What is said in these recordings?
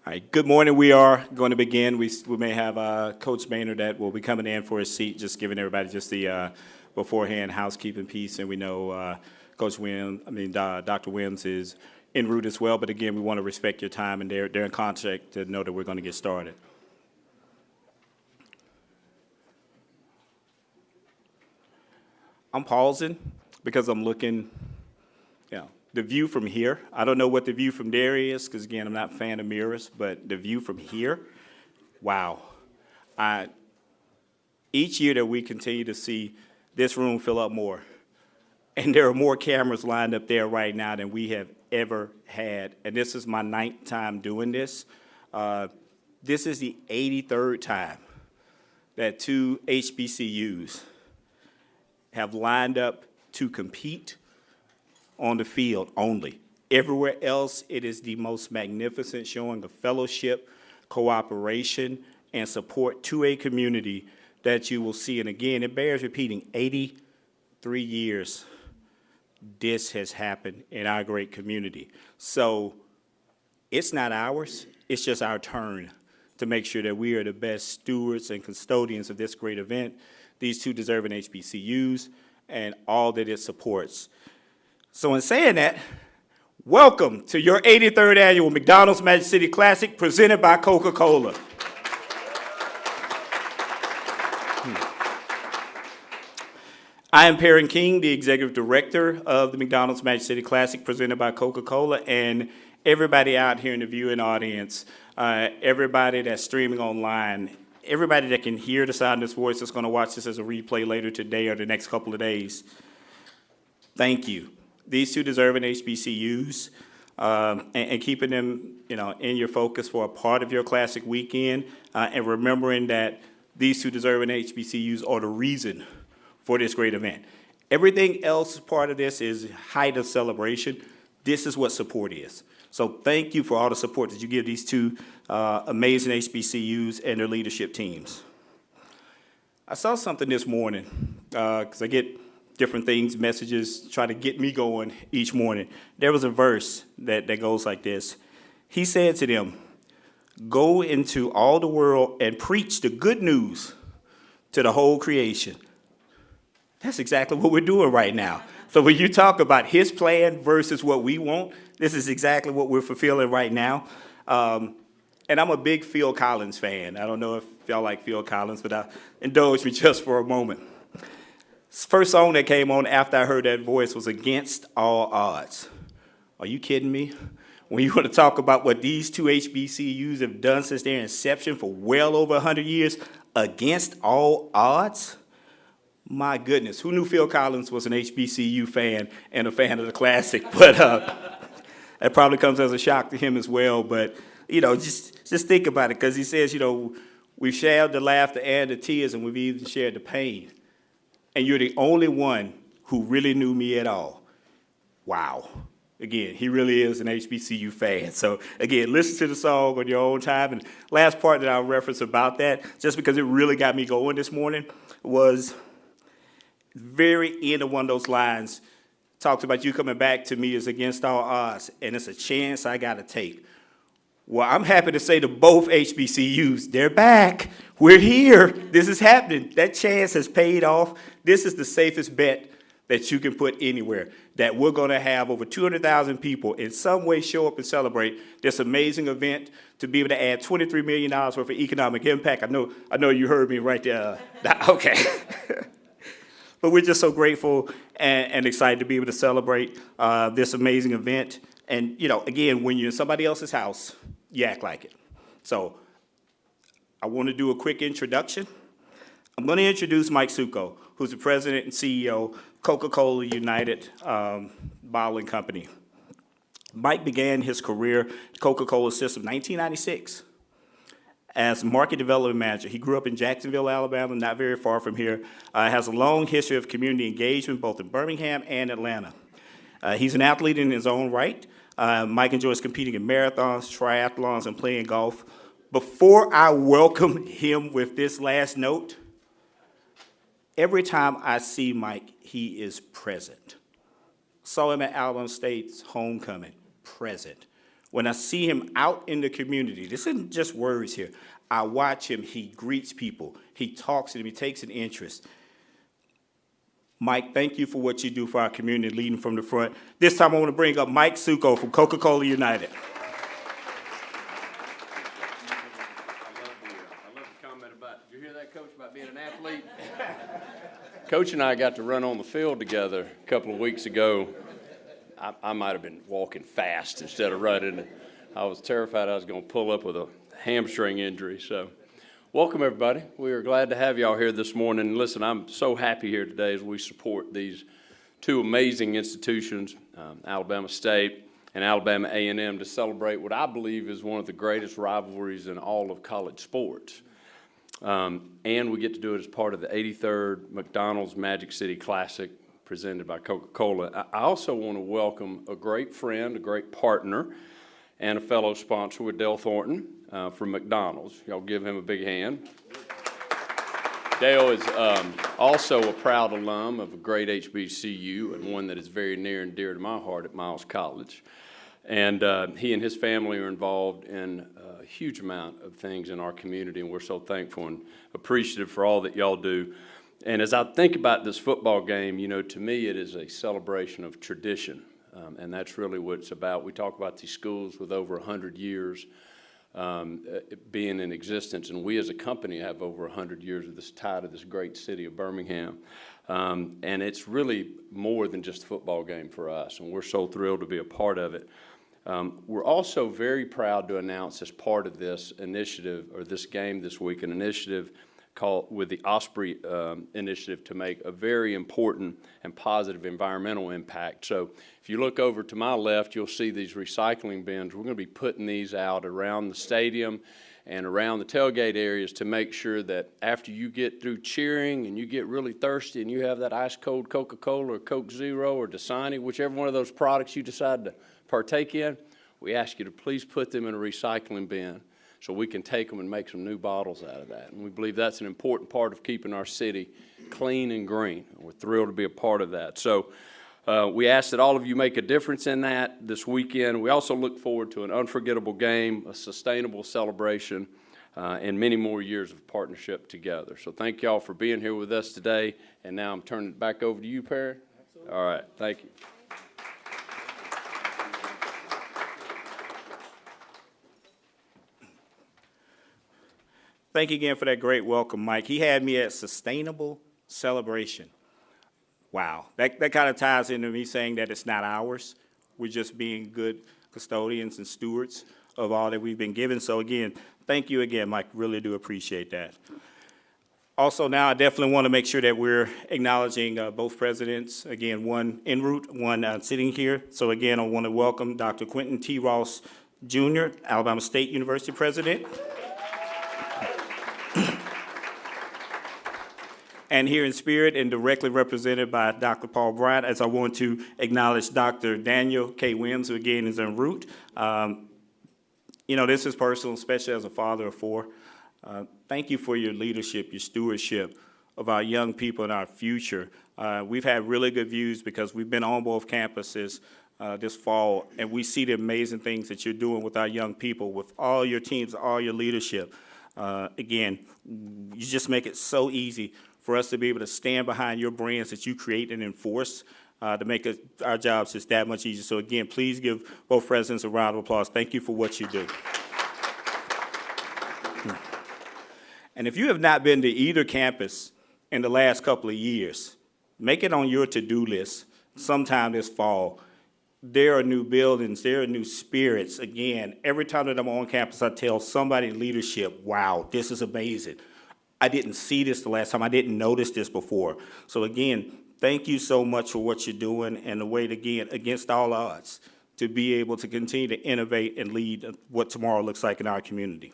All right, good morning. We are going to begin. We may have Coach Maynard that will be coming in for his seat, just giving everybody just the beforehand housekeeping piece. And we know Dr. Wims is en route as well. But again, we want to respect your time, and they're in contact to know that we're going to get started. I'm pausing because I'm looking, the view from here. I don't know what the view from there is, because again, I'm not a fan of mirrors, but the view from here, wow. Each year that we continue to see this room fill up more, and there are more cameras lined up there right now than we have ever had, and this is my 9th time doing this. This is the 83rd time that two HBCUs have lined up to compete on the field only. Everywhere else, it is the most magnificent showing of fellowship, cooperation, and support to a community that you will see. And again, it bears repeating, 83 years this has happened in our great community. So it's not ours, it's just our turn to make sure that we are the best stewards and custodians of this great event, these two deserving HBCUs, and all that it supports. So in saying that, welcome to your 83rd annual McDonald's Magic City Classic presented by Coca-Cola. I am Perrin King, the Executive Director of the McDonald's Magic City Classic presented by Coca-Cola, and everybody out here in the viewing audience, everybody that's streaming online, everybody that can hear the sound of this voice that's going to watch this as a replay later today or the next couple of days, thank you. These two deserving HBCUs, and keeping them, in your focus for a part of your classic weekend, and remembering that these two deserving HBCUs are the reason for this great event. Everything else part of this is height of celebration. This is what support is. So thank you for all the support that you give these two amazing HBCUs and their leadership teams. I saw something this morning, because I get different things, messages, try to get me going each morning. There was a verse that goes like this. He said to them, "Go into all the world and preach the good news to the whole creation." That's exactly what we're doing right now. So when you talk about his plan versus what we want, this is exactly what we're fulfilling right now. And I'm a big Phil Collins fan. I don't know if y'all like Phil Collins, but indulge me just for a moment. First song that came on after I heard that voice was Against All Odds. Are you kidding me? When you want to talk about what these two HBCUs have done since their inception for well over 100 years, against all odds? My goodness, who knew Phil Collins was an HBCU fan and a fan of the Classic? But that probably comes as a shock to him as well. But, just think about it, because he says, we've shared the laughter and the tears, and we've even shared the pain. And you're the only one who really knew me at all. Wow. Again, he really is an HBCU fan. So, again, listen to the song on your own time. And last part that I'll reference about that, just because it really got me going this morning, was very end of one of those lines, talked about you coming back to me is against all odds, and it's a chance I got to take. Well, I'm happy to say to both HBCUs, they're back. We're here. This is happening. That chance has paid off. This is the safest bet that you can put anywhere, that we're going to have over 200,000 people in some way show up and celebrate this amazing event, to be able to add $23 million worth of economic impact. I know you heard me right there. Okay. But we're just so grateful and excited to be able to celebrate this amazing event. And, again, when you're in somebody else's house, you act like it. So I want to do a quick introduction. I'm going to introduce Mike Succo, who's the president and CEO of Coca-Cola United Bottling Company. Mike began his career at Coca-Cola System in 1996 as market development manager. He grew up in Jacksonville, Alabama, not very far from here. Has a long history of community engagement, both in Birmingham and Atlanta. He's an athlete in his own right. Mike enjoys competing in marathons, triathlons, and playing golf. Before I welcome him with this last note, every time I see Mike, he is present. Saw him at Alabama State's homecoming, present. When I see him out in the community, this isn't just words here. I watch him, he greets people, he talks to them, he takes an interest. Mike, thank you for what you do for our community, leading from the front. This time I want to bring up Mike Succo from Coca-Cola United. I love the comment about, did you hear that, Coach, about being an athlete? Coach and I got to run on the field together a couple of weeks ago. I might have been walking fast instead of running. I was terrified I was going to pull up with a hamstring injury. So welcome, everybody. We are glad to have y'all here this morning. Listen, I'm so happy here today as we support these two amazing institutions, Alabama State and Alabama A&M, to celebrate what I believe is one of the greatest rivalries in all of college sports. And we get to do it as part of the 83rd McDonald's Magic City Classic presented by Coca-Cola. I also want to welcome a great friend, a great partner, and a fellow sponsor with Dale Thornton from McDonald's. Y'all give him a big hand. Dale is also a proud alum of a great HBCU and one that is very near and dear to my heart at Miles College. And he and his family are involved in a huge amount of things in our community, and we're so thankful and appreciative for all that y'all do. And as I think about this football game, you know, to me it is a celebration of tradition, and that's really what it's about. We talk about these schools with over 100 years being in existence, and we as a company have over 100 years of this tie to this great city of Birmingham. And it's really more than just a football game for us, and we're so thrilled to be a part of it. We're also very proud to announce as part of this initiative, or this game this week, an initiative called with the Osprey initiative to make a very important and positive environmental impact. So if you look over to my left, you'll see these recycling bins. We're going to be putting these out around the stadium and around the tailgate areas to make sure that after you get through cheering and you get really thirsty and you have that ice cold Coca-Cola or Coke Zero or Dasani, whichever one of those products you decide to partake in, we ask you to please put them in a recycling bin so we can take them and make some new bottles out of that. And we believe that's an important part of keeping our city clean and green. We're thrilled to be a part of that. So we ask that all of you make a difference in that this weekend. We also look forward to an unforgettable game, a sustainable celebration, and many more years of partnership together. So thank y'all for being here with us today. And now I'm turning it back over to you, Perry. Absolutely. All right, thank you. Thank you again for that great welcome, Mike. He had me at sustainable celebration. Wow, that kind of ties into me saying that it's not ours. We're just being good custodians and stewards of all that we've been given. So again, thank you again, Mike. Really do appreciate that. Also now I definitely want to make sure that we're acknowledging both presidents. Again, one en route, one sitting here. So again, I want to welcome Dr. Quentin T. Ross Jr., Alabama State University president. And here in spirit and directly represented by Dr. Paul Bryant, as I want to acknowledge Dr. Daniel K. Williams, who again is en route. You know, this is personal, especially as a father of four. Thank you for your leadership, your stewardship of our young people and our future. We've had really good views because we've been on both campuses this fall, and we see the amazing things that you're doing with our young people, with all your teams, all your leadership. Again, you just make it so easy for us to be able to stand behind your brands that you create and enforce to make our jobs just that much easier. So again, please give both presidents a round of applause. Thank you for what you do. And if you have not been to either campus in the last couple of years, make it on your to-do list sometime this fall. There are new buildings, there are new spirits. Again, every time that I'm on campus, I tell somebody in leadership, wow, this is amazing. I didn't see this the last time. I didn't notice this before. So again, thank you so much for what you're doing and the way to, again, against all odds, to be able to continue to innovate and lead what tomorrow looks like in our community.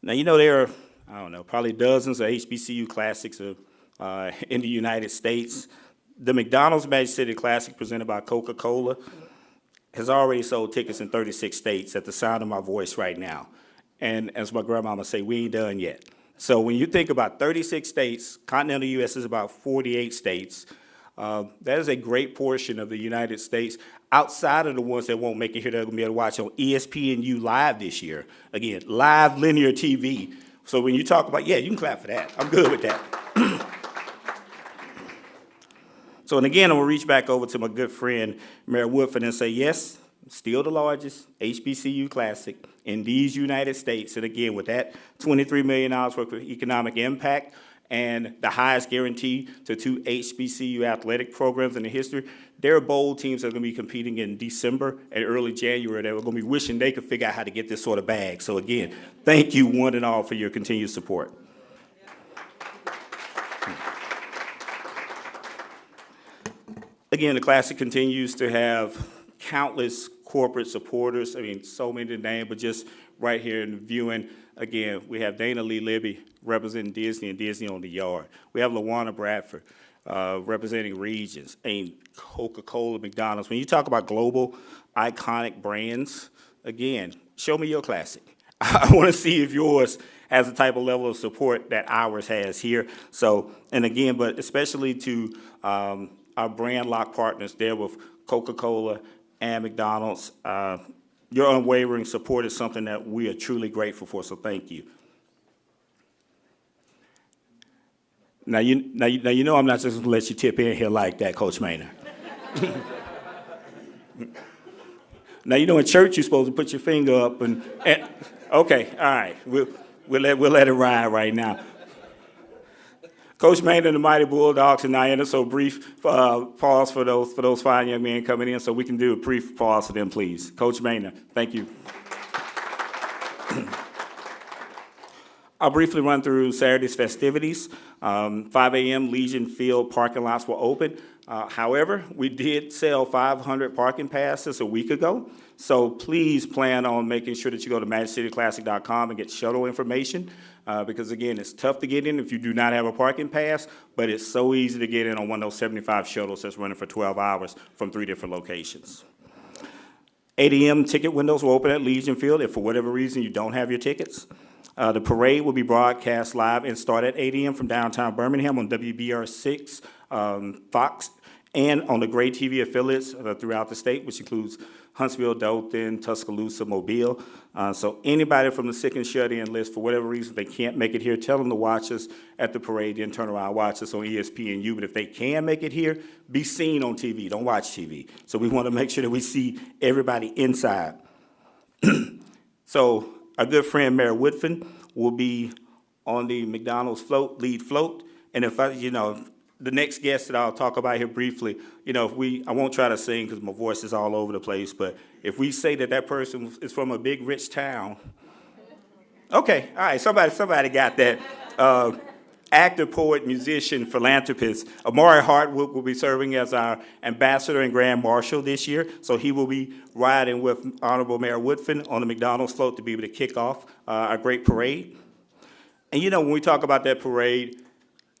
Now, you know, there are, I don't know, probably dozens of HBCU classics in the United States. The McDonald's Magic City Classic presented by Coca-Cola has already sold tickets in 36 states at the sound of my voice right now. And as my grandmama say, we ain't done yet. So when you think about 36 states, continental U.S. is about 48 states. That is a great portion of the United States, outside of the ones that won't make it here, that are going to be able to watch on ESPNU Live this year. Again, live linear TV. So when you talk about, yeah, you can clap for that. I'm good with that. So, and again, I'm going to reach back over to my good friend, Mayor Woodford, and say, yes, still the largest HBCU Classic in these United States. And again, with that $23 million worth of economic impact and the highest guarantee to 2 HBCU athletic programs in the history, there are bowl teams that are going to be competing in December and early January that are going to be wishing they could figure out how to get this sort of bag. So again, thank you one and all for your continued support. Again, the Classic continues to have countless corporate supporters. I mean, so many to name, but just right here in the viewing, again, we have Dana Lee Libby representing Disney and Disney on the Yard. We have LaWanna Bradford representing Regions, and Coca-Cola, McDonald's. When you talk about global iconic brands, again, show me your Classic. I want to see if yours has the type of level of support that ours has here. So, and again, but especially to our brand lock partners there with Coca-Cola and McDonald's. Your unwavering support is something that we are truly grateful for, so thank you. Now you know I'm not just going to let you tip in here like that, Coach Maynard. Now, you know in church you're supposed to put your finger up and okay, all right, we'll let it ride right now. Coach Maynard and the Mighty Bulldogs and Niana, so brief pause for those fine young men coming in, so we can do a brief pause for them, please. Coach Maynard, thank you. I'll briefly run through Saturday's festivities. 5 a.m. Legion Field parking lots will open. However, we did sell 500 parking passes a week ago, so please plan on making sure that you go to MagicCityClassic.com and get shuttle information. Because again, it's tough to get in if you do not have a parking pass, but it's so easy to get in on one of those 75 shuttles that's running for 12 hours from 3 different locations. 8 a.m. ticket windows will open at Legion Field if for whatever reason you don't have your tickets. The parade will be broadcast live and start at 8 a.m. from downtown Birmingham on WBR6, Fox, and on the Gray TV affiliates throughout the state, which includes Huntsville, Dothan, Tuscaloosa, Mobile. So anybody from the sick and shut-in list, for whatever reason they can't make it here, tell them to watch us at the parade, then turn around and watch us on ESPNU. But if they can make it here, be seen on TV. Don't watch TV. So we want to make sure that we see everybody inside. So our good friend Mayor Woodford will be on the McDonald's float, lead float. And if the next guest that I'll talk about here briefly, I won't try to sing because my voice is all over the place, but if we say that person is from a big, rich town, okay, all right, somebody got that. Actor, poet, musician, philanthropist, Amari Hart will be serving as our ambassador and grand marshal this year, so he will be riding with Honorable Mayor Woodford on the McDonald's float to be able to kick off our great parade. And when we talk about that parade,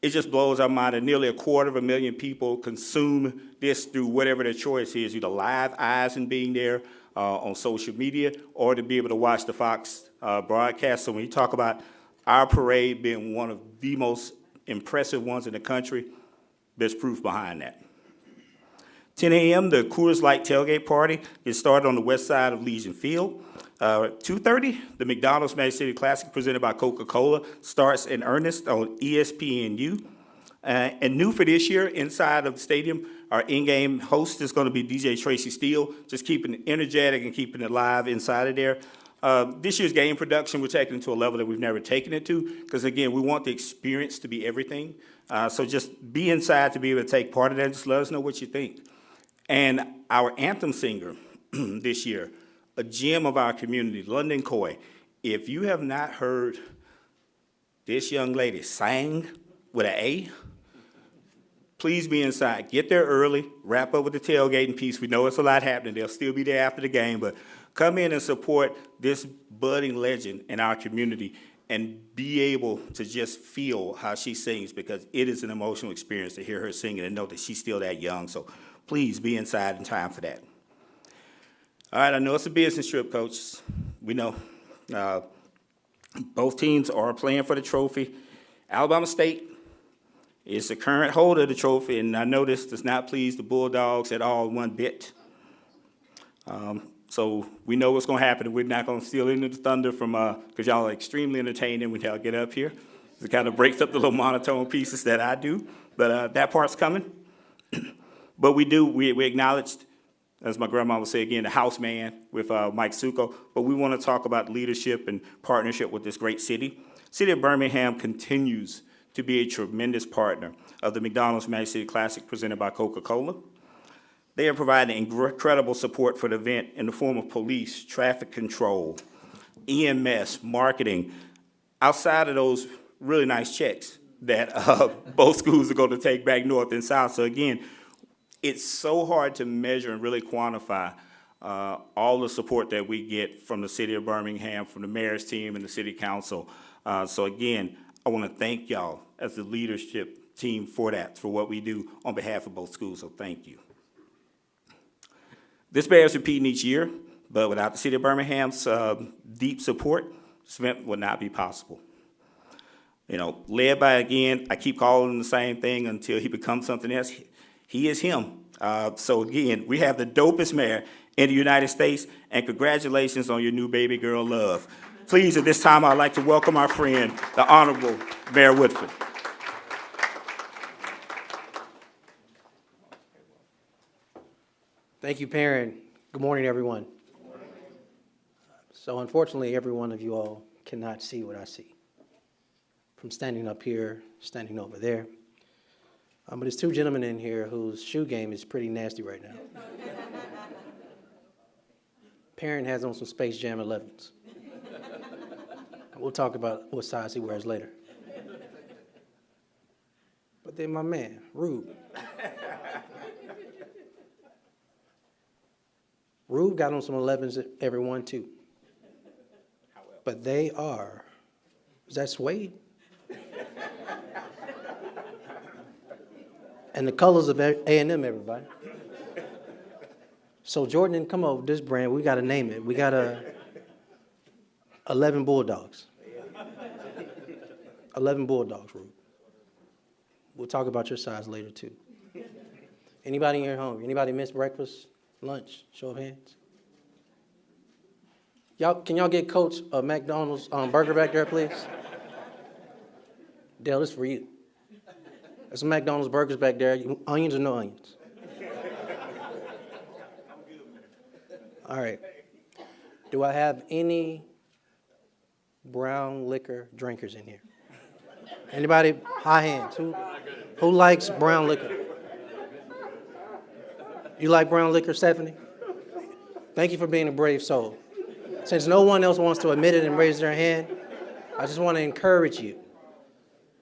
it just blows our mind that nearly 250,000 people consume this through whatever their choice is, either live eyes and being there on social media or to be able to watch the Fox broadcast. So when you talk about our parade being one of the most impressive ones in the country, there's proof behind that. 10 a.m., the Coors Light tailgate party gets started on the west side of Legion Field. 2:30, the McDonald's Magic City Classic presented by Coca-Cola starts in earnest on ESPNU. And new for this year, inside of the stadium, our in-game host is going to be DJ Tracy Steele, just keeping it energetic and keeping it live inside of there. This year's game production, we're taking it to a level that we've never taken it to, because again, we want the experience to be everything. So just be inside to be able to take part of that. Just let us know what you think. And our anthem singer this year, a gem of our community, London Coy. If you have not heard this young lady sing with an A, please be inside. Get there early, wrap up with the tailgating piece. We know it's a lot happening. They'll still be there after the game, but come in and support this budding legend in our community and be able to just feel how she sings, because it is an emotional experience to hear her singing and know that she's still that young. So please be inside in time for that. All right, I know it's a business trip, Coach. We know. Both teams are playing for the trophy. Alabama State is the current holder of the trophy, and I know this does not please the Bulldogs at all one bit. So we know what's going to happen. We're not going to steal any of the thunder from, because y'all are extremely entertaining when y'all get up here. It kind of breaks up the little monotone pieces that I do, but that part's coming. But we acknowledged, as my grandma would say again, the house man with Mike Succo, but we want to talk about leadership and partnership with this great city. City of Birmingham continues to be a tremendous partner of the McDonald's Magic City Classic presented by Coca-Cola. They are providing incredible support for the event in the form of police, traffic control, EMS, marketing, outside of those really nice checks that both schools are going to take back north and south. So again, it's so hard to measure and really quantify all the support that we get from the city of Birmingham, from the mayor's team and the city council. So again, I want to thank y'all as the leadership team for that, for what we do on behalf of both schools, so thank you. This bears repeating each year, but without the city of Birmingham's deep support, this event would not be possible. You know, led by, again, I keep calling him the same thing until he becomes something else. He is him. So again, we have the dopest mayor in the United States, and congratulations on your new baby girl, Love. Please, at this time, I'd like to welcome our friend, the Honorable Mayor Woodford. Thank you, Perrin. Good morning, everyone. So unfortunately, every one of you all cannot see what I see. From standing up here, standing over there. But there's two gentlemen in here whose shoe game is pretty nasty right now. Perrin has on some Space Jam 11s. We'll talk about what size he wears later. But then my man, Rube. Rube got on some 11s, everyone too. But they are, is that suede? And the colors of A&M, everybody. So Jordan didn't come up with this brand, we gotta name it. We got 11 Bulldogs. 11 Bulldogs, Rube. We'll talk about your size later too. Anybody here hungry? Anybody miss breakfast? Lunch, show of hands. Can y'all get Coach a McDonald's burger back there, please? Dale, this is for you. There's some McDonald's burgers back there. Onions or no onions? All right. Do I have any brown liquor drinkers in here? Anybody? High hands. Who likes brown liquor? You like brown liquor, Stephanie? Thank you for being a brave soul. Since no one else wants to admit it and raise their hand, I just want to encourage you.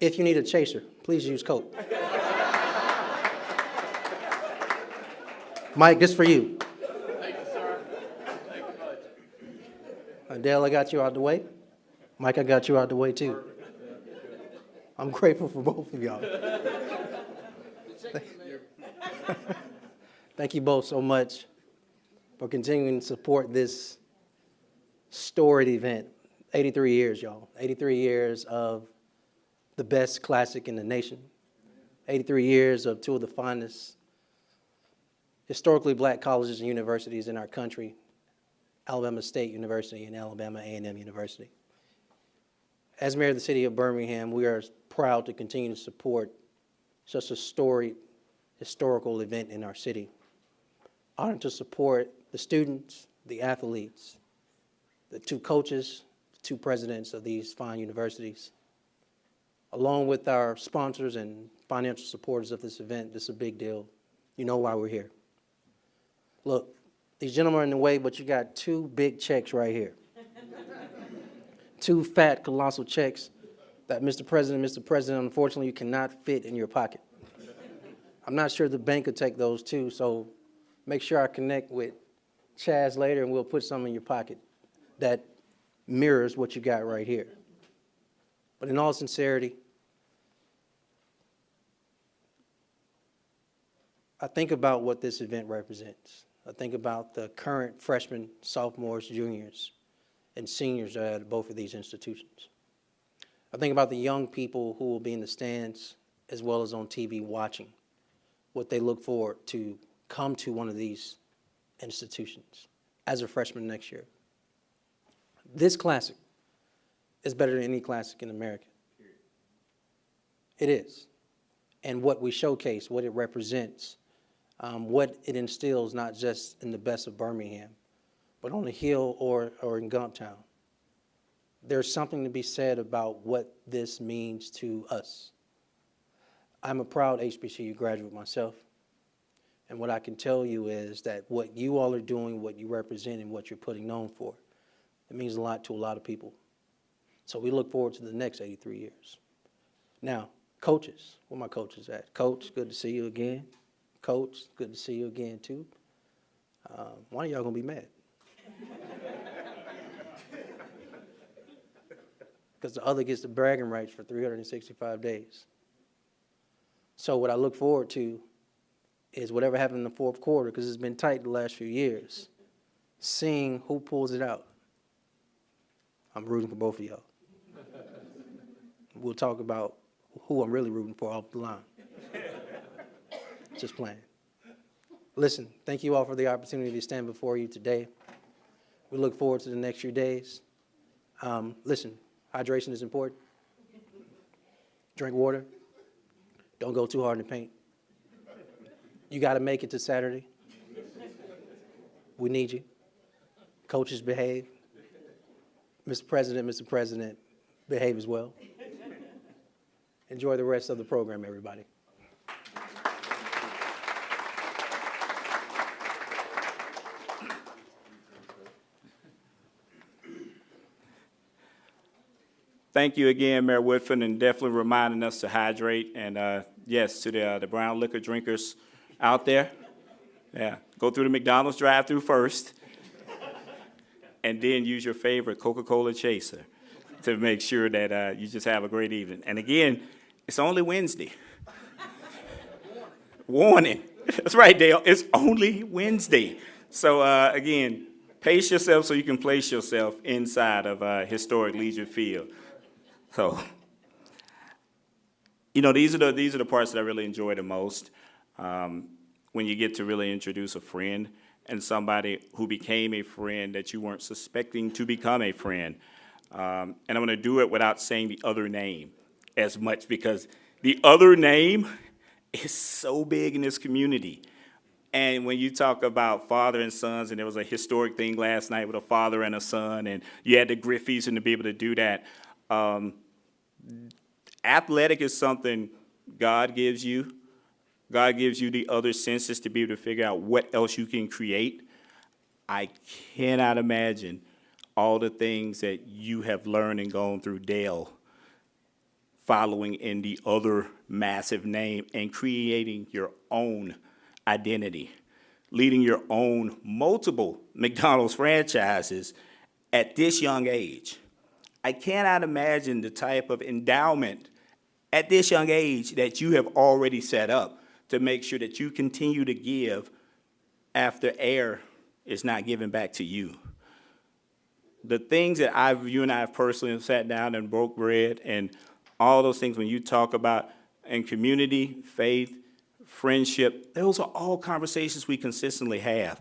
If you need a chaser, please use Coke. Mike, this for you. Thank you, sir. Thank you much. Dale, I got you out the way. Mike, I got you out the way too. I'm grateful for both of y'all. Thank you both so much for continuing to support this storied event. 83 years, y'all. 83 years of the best classic in the nation. 83 years of two of the finest historically black colleges and universities in our country, Alabama State University and Alabama A&M University. As mayor of the city of Birmingham, we are proud to continue to support such a storied historical event in our city. Honored to support the students, the athletes, the two coaches, the two presidents of these fine universities. Along with our sponsors and financial supporters of this event, this is a big deal. You know why we're here. Look, these gentlemen are in the way, but you got two big checks right here. Two fat, colossal checks that Mr. President, unfortunately, you cannot fit in your pocket. I'm not sure the bank could take those two, so make sure I connect with Chaz later and we'll put some in your pocket that mirrors what you got right here. But in all sincerity, I think about what this event represents. I think about the current freshmen, sophomores, juniors, and seniors at both of these institutions. I think about the young people who will be in the stands as well as on TV watching what they look forward to come to one of these institutions as a freshman next year. This classic is better than any classic in America. It is. And what we showcase, what it represents, what it instills not just in the best of Birmingham, but on the Hill or in Gumptown. There's something to be said about what this means to us. I'm a proud HBCU graduate myself. And what I can tell you is that what you all are doing, what you represent, and what you're putting known for, it means a lot to a lot of people. So we look forward to the next 83 years. Now, coaches, where my coaches at? Coach, good to see you again. Coach, good to see you again too. One of y'all gonna be mad. Because the other gets the bragging rights for 365 days. So what I look forward to is whatever happened in the fourth quarter, because it's been tight the last few years, seeing who pulls it out. I'm rooting for both of y'all. We'll talk about who I'm really rooting for off the line. Just playing. Listen, thank you all for the opportunity to stand before you today. We look forward to the next few days. Listen, hydration is important. Drink water. Don't go too hard in the paint. You got to make it to Saturday. We need you. Coaches, behave. Mr. President, behave as well. Enjoy the rest of the program, everybody. Thank you again, Mayor Woodford, and definitely reminding us to hydrate. And yes, to the brown liquor drinkers out there, yeah, go through the McDonald's drive-thru first, and then use your favorite Coca-Cola chaser to make sure that you just have a great evening. And again, it's only Wednesday. Warning. That's right, Dale. It's only Wednesday. So again, pace yourself so you can place yourself inside of historic Legion Field. So, you know, these are the parts that I really enjoy the most. When you get to really introduce a friend and somebody who became a friend that you weren't suspecting to become a friend. And I'm going to do it without saying the other name as much, because the other name is so big in this community. And when you talk about father and sons, and there was a historic thing last night with a father and a son, and you had the Griffeys, and to be able to do that, athletic is something God gives you. God gives you the other senses to be able to figure out what else you can create. I cannot imagine all the things that you have learned and gone through, Dale, following in the other massive name and creating your own identity, leading your own multiple McDonald's franchises at this young age. I cannot imagine the type of endowment at this young age that you have already set up to make sure that you continue to give after air is not given back to you. The things that you and I have personally sat down and broke bread, and all those things when you talk about in community, faith, friendship, those are all conversations we consistently have.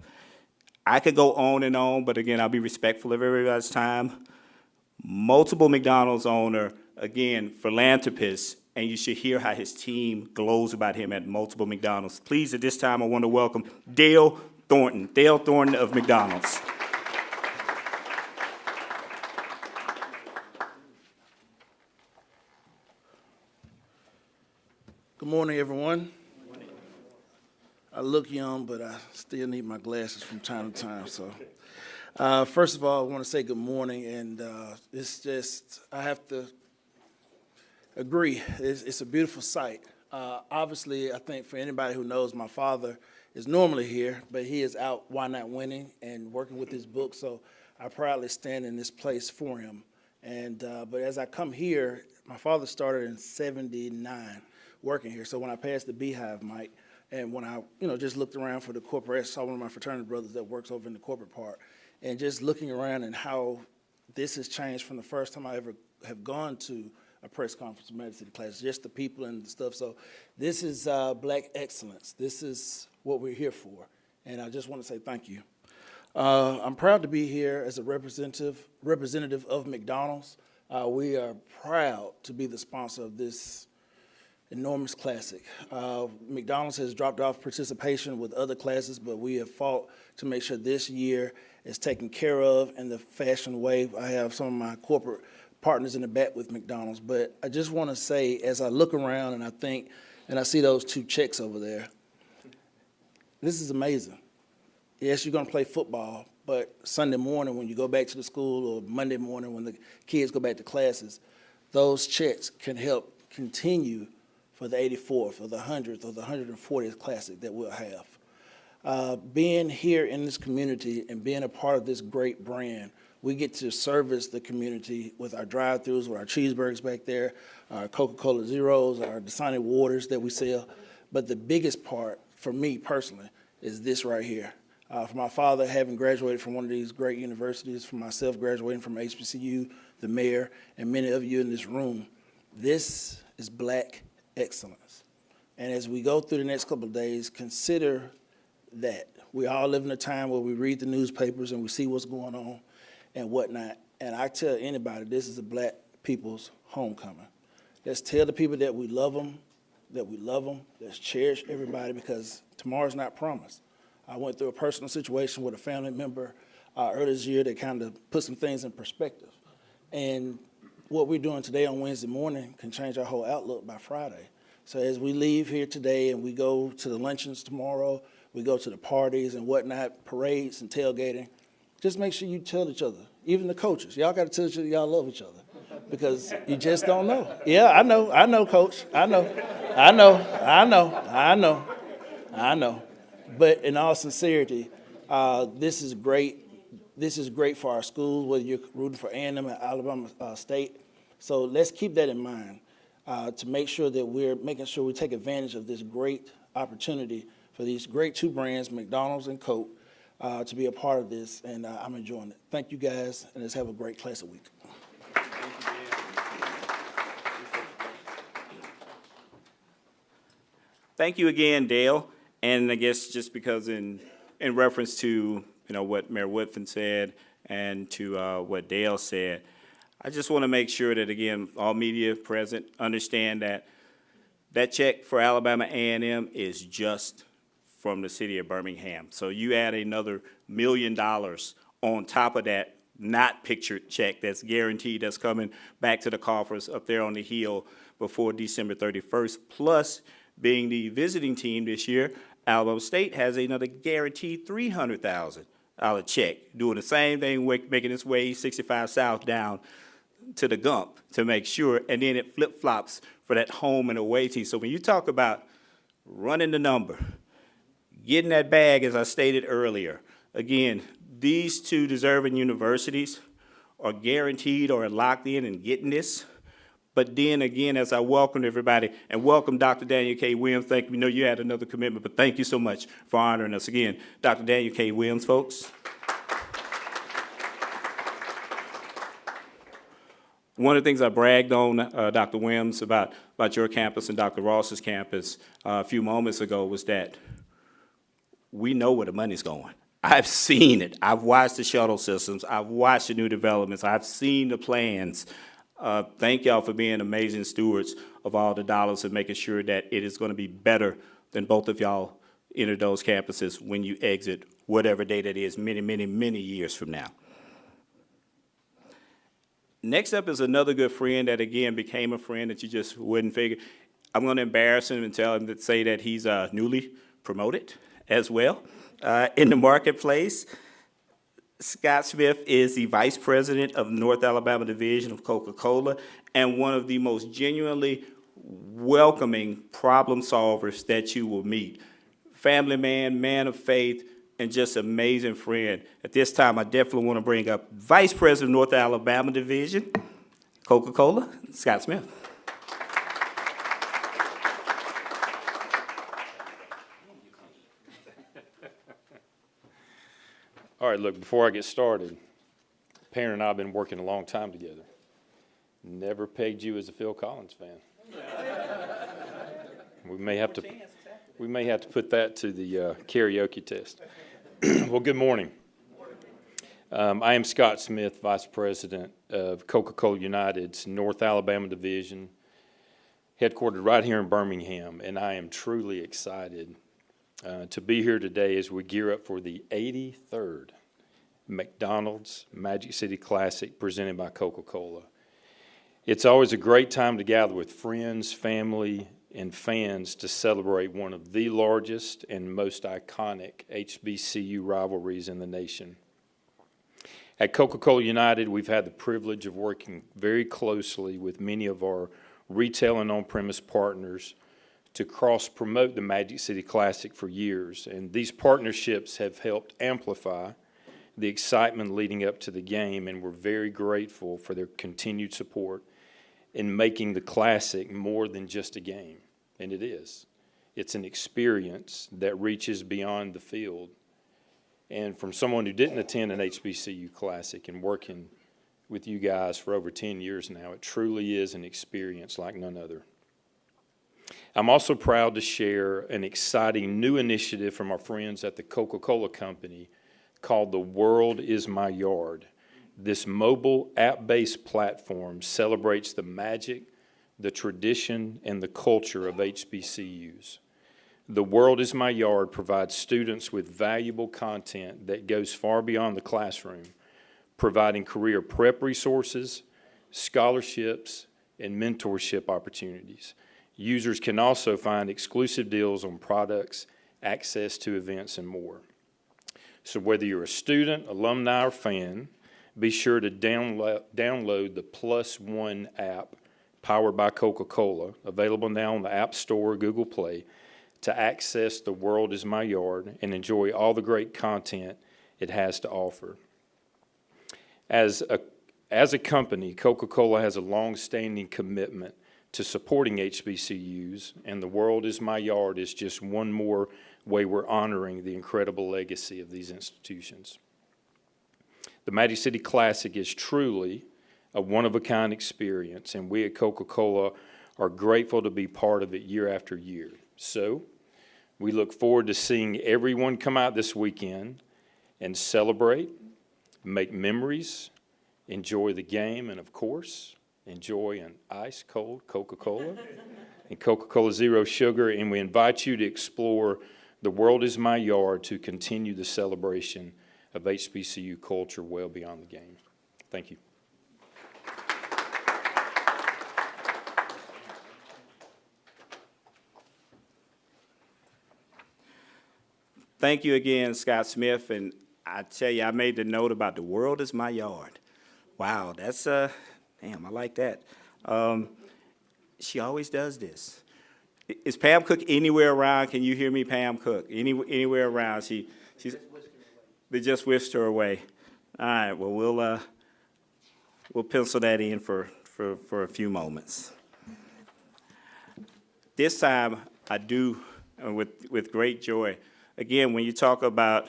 I could go on and on, but again, I'll be respectful of everybody's time. Multiple McDonald's owner, again, philanthropist, and you should hear how his team glows about him at multiple McDonald's. Please, at this time, I want to welcome Dale Thornton of McDonald's. Good morning, everyone. I look young, but I still need my glasses from time to time. So, first of all, I want to say good morning, and it's just, I have to agree, it's a beautiful sight. Obviously, I think for anybody who knows, my father is normally here, but he is out Why Not Winning and working with his book, so I proudly stand in this place for him. And but as I come here, my father started in '79 working here, so when I passed the Beehive mic, and when I, just looked around for the corporate, I saw one of my fraternity brothers that works over in the corporate part, and just looking around and how this has changed from the first time I ever have gone to a press conference for Magic City Classic, just the people and the stuff. So this is Black excellence. This is what we're here for. And I just want to say thank you. I'm proud to be here as a representative of McDonald's. We are proud to be the sponsor of this enormous classic. McDonald's has dropped off participation with other classes, but we have fought to make sure this year is taken care of in the fashion way. I have some of my corporate partners in the back with McDonald's, but I just want to say, as I look around and I think, and I see those 2 checks over there, this is amazing. Yes, you're going to play football, but Sunday morning when you go back to the school or Monday morning when the kids go back to classes, those checks can help continue for the 84th or the 100th or the 140th Classic that we'll have. Being here in this community and being a part of this great brand, we get to service the community with our drive-thrus, with our cheeseburgers back there, our Coca-Cola Zeros, our Dasani waters that we sell. But the biggest part for me personally is this right here. For my father having graduated from one of these great universities, for myself graduating from HBCU, the mayor, and many of you in this room, this is Black excellence. And as we go through the next couple of days, consider that. We all live in a time where we read the newspapers and we see what's going on and whatnot. And I tell anybody, this is a Black people's homecoming. Let's tell the people that we love them, Let's cherish everybody, because tomorrow's not promised. I went through a personal situation with a family member earlier this year that kind of put some things in perspective. And what we're doing today on Wednesday morning can change our whole outlook by Friday. So as we leave here today and we go to the luncheons tomorrow, we go to the parties and whatnot, parades and tailgating, just make sure you tell each other, even the coaches. Y'all got to tell each other y'all love each other, because you just don't know. Yeah, I know, Coach. I know. But in all sincerity, this is great. This is great for our schools, whether you're rooting for A&M and Alabama State. So let's keep that in mind to make sure that we're making sure we take advantage of this great opportunity for these great 2 brands, McDonald's and Coke, to be a part of this, and I'm enjoying it. Thank you guys, and let's have a great Classic week. Thank you again, Dale. And I guess just because in reference to, what Mayor Woodfin said and to what Dale said, I just want to make sure that, again, all media present understand that that check for Alabama A&M is just from the city of Birmingham. So you add another $1 million on top of that not pictured check that's guaranteed, that's coming back to the coffers up there on the hill before December 31st, plus being the visiting team this year, Alabama State has another guaranteed $300,000 check, doing the same thing, making its way 65 South down to the Gump to make sure, and then it flip-flops for that home and away team. So when you talk about running the number, getting that bag, as I stated earlier, again, these 2 deserving universities are guaranteed or locked in and getting this. But then again, as I welcome everybody, and welcome Dr. Daniel K. Williams, thank you. We know you had another commitment, but thank you so much for honoring us again. Dr. Daniel K. Williams, folks. One of the things I bragged on, Dr. Williams, about your campus and Dr. Ross's campus a few moments ago was that we know where the money's going. I've seen it. I've watched the shuttle systems. I've watched the new developments. I've seen the plans. Thank y'all for being amazing stewards of all the dollars and making sure that it is going to be better than both of y'all enter those campuses when you exit, whatever day that is, many, many, many years from now. Next up is another good friend that, again, became a friend that you just wouldn't figure. I'm going to embarrass him and tell him to say that he's newly promoted as well in the marketplace. Scott Smith is the Vice President of North Alabama Division of Coca-Cola and one of the most genuinely welcoming problem solvers that you will meet. Family man, man of faith, and just amazing friend. At this time, I definitely want to bring up Vice President of North Alabama Division, Coca-Cola, Scott Smith. All right, look, before I get started, Perrin and I have been working a long time together. Never pegged you as a Phil Collins fan. We may have to put that to the karaoke test. Well, good morning. I am Scott Smith, Vice President of Coca-Cola United's North Alabama Division, headquartered right here in Birmingham, and I am truly excited to be here today as we gear up for the 83rd McDonald's Magic City Classic presented by Coca-Cola. It's always a great time to gather with friends, family, and fans to celebrate one of the largest and most iconic HBCU rivalries in the nation. At Coca-Cola United, we've had the privilege of working very closely with many of our retail and on-premise partners to cross-promote the Magic City Classic for years, and these partnerships have helped amplify the excitement leading up to the game, and we're very grateful for their continued support in making the Classic more than just a game, and it is. It's an experience that reaches beyond the field. And from someone who didn't attend an HBCU Classic and working with you guys for over 10 years now, it truly is an experience like none other. I'm also proud to share an exciting new initiative from our friends at the Coca-Cola Company called The World Is My Yard. This mobile app-based platform celebrates the magic, the tradition, and the culture of HBCUs. The World Is My Yard provides students with valuable content that goes far beyond the classroom, providing career prep resources, scholarships, and mentorship opportunities. Users can also find exclusive deals on products, access to events, and more. So whether you're a student, alumni, or fan, be sure to download the Plus One app powered by Coca-Cola, available now on the App Store or Google Play, to access The World Is My Yard and enjoy all the great content it has to offer. As a company, Coca-Cola has a long-standing commitment to supporting HBCUs, and The World Is My Yard is just one more way we're honoring the incredible legacy of these institutions. The Magic City Classic is truly a one-of-a-kind experience, and we at Coca-Cola are grateful to be part of it year after year. So, we look forward to seeing everyone come out this weekend and celebrate, make memories, enjoy the game, and of course, enjoy an ice-cold Coca-Cola and Coca-Cola Zero Sugar, and we invite you to explore The World Is My Yard to continue the celebration of HBCU culture well beyond the game. Thank you. Thank you again, Scott Smith, and I tell you, I made the note about The World Is My Yard. Wow, that's, damn, I like that. She always does this. Is Pam Cook anywhere around? Can you hear me, Pam Cook? Anywhere around? She's. They just whisked her away. All right. Well, we'll pencil that in for a few moments. This time, I do with great joy. Again, when you talk about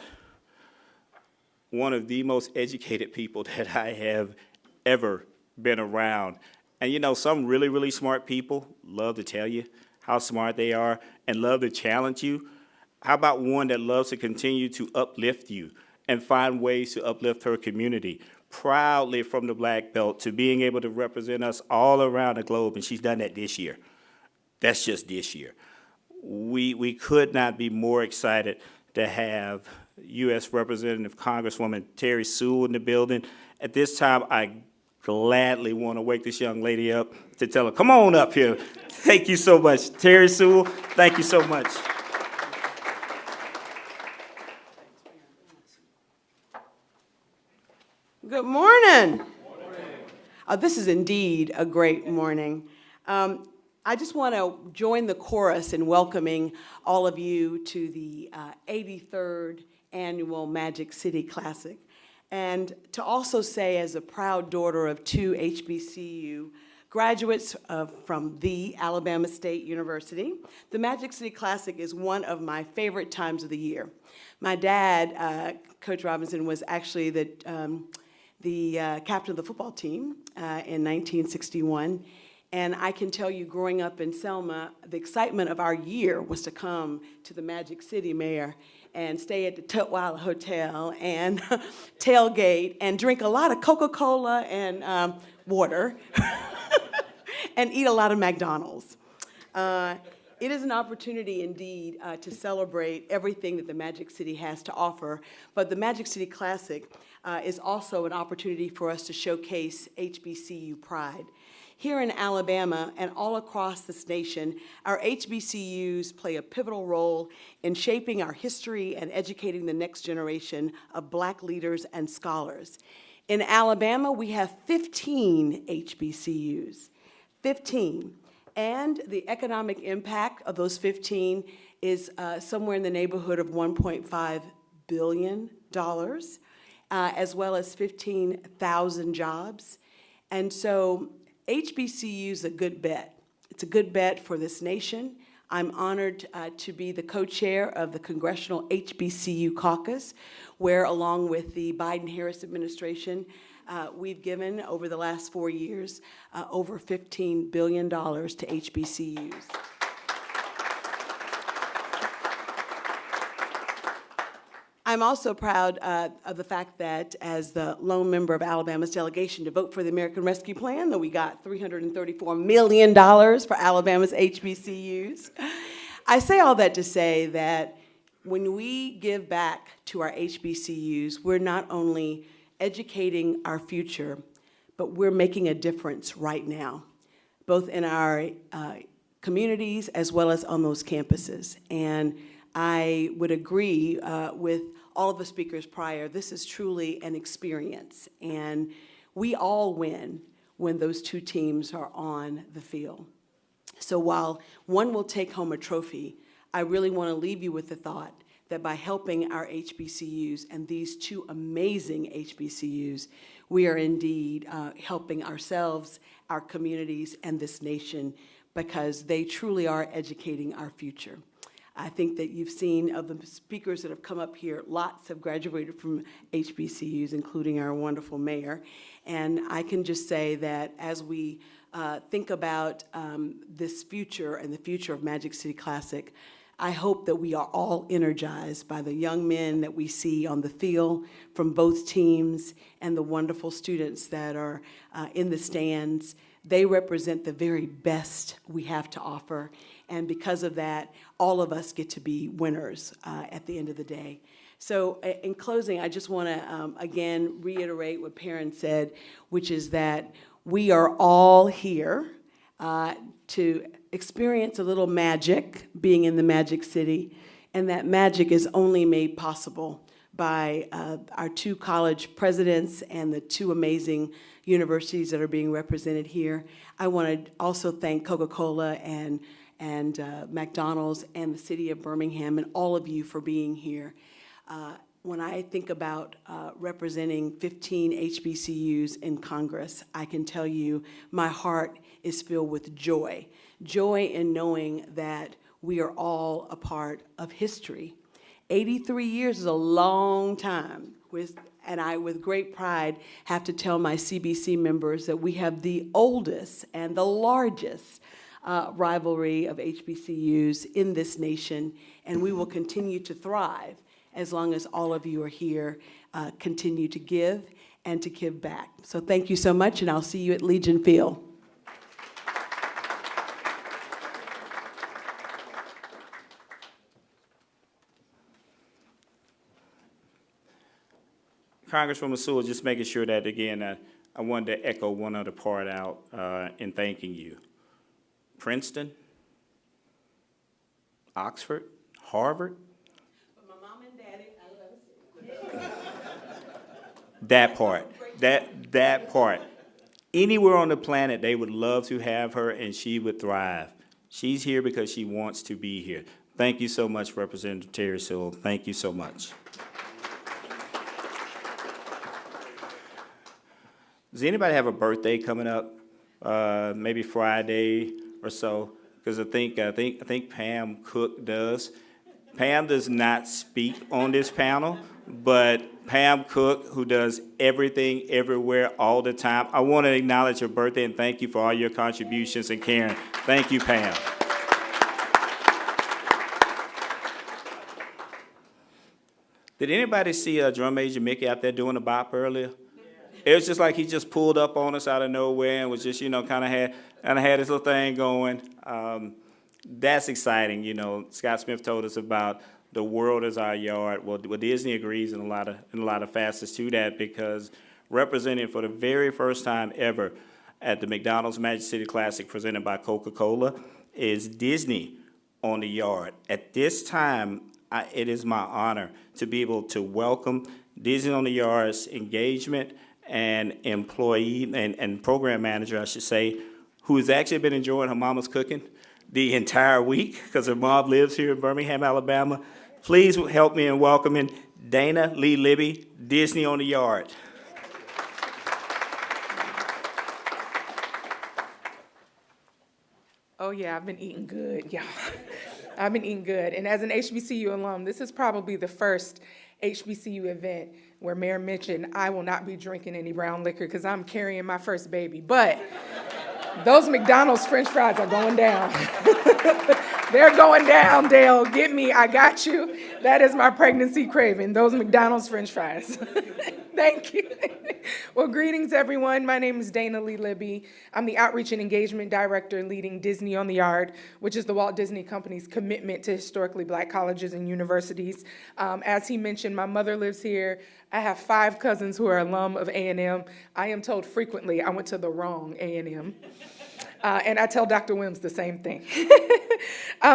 one of the most educated people that I have ever been around, and you know, some really, really smart people love to tell you how smart they are and love to challenge you. How about one that loves to continue to uplift you and find ways to uplift her community, proudly from the black belt to being able to represent us all around the globe, and she's done that this year. That's just this year. We could not be more excited to have U.S. Representative Congresswoman Terry Sewell in the building. At this time, I gladly want to wake this young lady up to tell her, come on up here. Thank you so much. Terry Sewell, thank you so much. Good morning. This is indeed a great morning. I just want to join the chorus in welcoming all of you to the 83rd Annual Magic City Classic. And to also say, as a proud daughter of two HBCU graduates from the Alabama State University, the Magic City Classic is one of my favorite times of the year. My dad, Coach Robinson, was actually the the captain of the football team in 1961. And I can tell you, growing up in Selma, the excitement of our year was to come to the Magic City, Mayor, and stay at the Tutwiler Hotel and tailgate and drink a lot of Coca-Cola and water and eat a lot of McDonald's. It is an opportunity indeed to celebrate everything that the Magic City has to offer, but the Magic City Classic is also an opportunity for us to showcase HBCU pride. Here in Alabama and all across this nation, our HBCUs play a pivotal role in shaping our history and educating the next generation of Black leaders and scholars. In Alabama, we have 15 HBCUs, 15. And the economic impact of those 15 is somewhere in the neighborhood of $1.5 billion, as well as 15,000 jobs. And so HBCU is a good bet. It's a good bet for this nation. I'm honored to be the co-chair of the Congressional HBCU Caucus, where along with the Biden-Harris administration, we've given over the last 4 years over $15 billion to HBCUs. I'm also proud of the fact that as the lone member of Alabama's delegation to vote for the American Rescue Plan, that we got $334 million for Alabama's HBCUs. I say all that to say that when we give back to our HBCUs, we're not only educating our future, but we're making a difference right now, both in our communities as well as on those campuses. And I would agree with all of the speakers prior. This is truly an experience, and we all win when those two teams are on the field. So while one will take home a trophy, I really want to leave you with the thought that by helping our HBCUs and these two amazing HBCUs, we are indeed helping ourselves, our communities, and this nation, because they truly are educating our future. I think that you've seen of the speakers that have come up here, lots have graduated from HBCUs, including our wonderful mayor. And I can just say that as we think about this future and the future of Magic City Classic, I hope that we are all energized by the young men that we see on the field from both teams and the wonderful students that are in the stands. They represent the very best we have to offer. And because of that, all of us get to be winners at the end of the day. So in closing, I just want to, again, reiterate what Perrin said, which is that we are all here to experience a little magic being in the Magic City, and that magic is only made possible by our two college presidents and the two amazing universities that are being represented here. I want to also thank Coca-Cola and McDonald's and the city of Birmingham and all of you for being here. When I think about representing 15 HBCUs in Congress, I can tell you my heart is filled with joy. Joy in knowing that we are all a part of history. 83 years is a long time, and I, with great pride, have to tell my CBC members that we have the oldest and the largest rivalry of HBCUs in this nation, and we will continue to thrive as long as all of you are here, continue to give and to give back. So thank you so much, and I'll see you at Legion Field. Congresswoman Sewell, just making sure that, again, I wanted to echo one other part out in thanking you. Princeton, Oxford, Harvard. My mom and daddy, I love you. That part, that part. Anywhere on the planet, they would love to have her, and she would thrive. She's here because she wants to be here. Thank you so much, Representative Terry Sewell. Thank you so much. Does anybody have a birthday coming up? Maybe Friday or so? Because I think Pam Cook does. Pam does not speak on this panel, but Pam Cook, who does everything, everywhere, all the time. I want to acknowledge her birthday and thank you for all your contributions and caring. Thank you, Pam. Did anybody see Drum Major Mickey out there doing a bop earlier? It was just like he just pulled up on us out of nowhere and was just, kind of had his little thing going. That's exciting, Scott Smith told us about the world is our yard. Well, Disney agrees in a lot of facets to that, because representing for the very first time ever at the McDonald's Magic City Classic presented by Coca-Cola is Disney on the yard. At this time, it is my honor to be able to welcome Disney on the Yard's engagement and employee and program manager, I should say, who has actually been enjoying her mama's cooking the entire week because her mom lives here in Birmingham, Alabama. Please help me in welcoming Dana Lee Libby, Disney on the Yard. Oh, yeah, I've been eating good, y'all. I've been eating good. And as an HBCU alum, this is probably the first HBCU event where Mayor mentioned I will not be drinking any brown liquor because I'm carrying my first baby. But those McDonald's French fries are going down. They're going down, Dale. Get me, I got you. That is my pregnancy craving, those McDonald's French fries. Thank you. Well, greetings, everyone. My name is Dana Lee Libby. I'm the Outreach and Engagement Director leading Disney on the Yard, which is the Walt Disney Company's commitment to historically Black colleges and universities. As he mentioned, my mother lives here. I have 5 cousins who are alum of A&M. I am told frequently I went to the wrong A&M. And I tell Dr. Wims the same thing.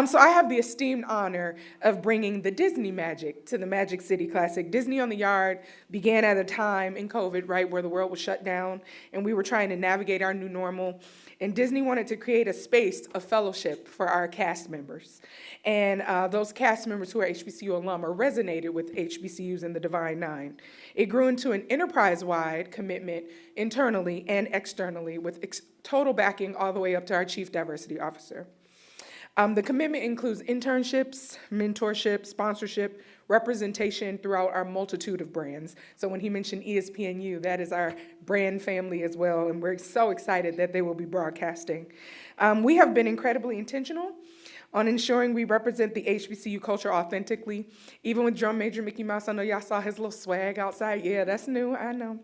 So I have the esteemed honor of bringing the Disney magic to the Magic City Classic. Disney on the Yard began at a time in COVID, right, where the world was shut down and we were trying to navigate our new normal. And Disney wanted to create a space of fellowship for our cast members. And those cast members who are HBCU alum or resonated with HBCUs in the Divine Nine. It grew into an enterprise-wide commitment internally and externally with total backing all the way up to our Chief Diversity Officer. The commitment includes internships, mentorship, sponsorship, representation throughout our multitude of brands. So when he mentioned ESPNU, that is our brand family as well, and we're so excited that they will be broadcasting. We have been incredibly intentional on ensuring we represent the HBCU culture authentically. Even with Drum Major Mickey Mouse, I know y'all saw his little swag outside. Yeah, that's new, I know.